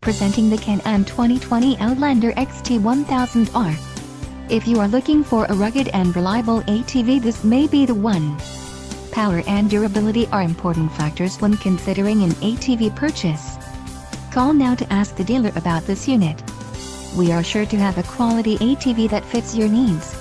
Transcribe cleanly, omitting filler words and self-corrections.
Presenting the Can-Am 2020 Outlander XT 1000R. If you are looking for a rugged and reliable ATV, this may be the one. Power and durability are important factors when considering an ATV purchase. Call now to ask the dealer about this unit. We are sure to have a quality ATV that fits your needs.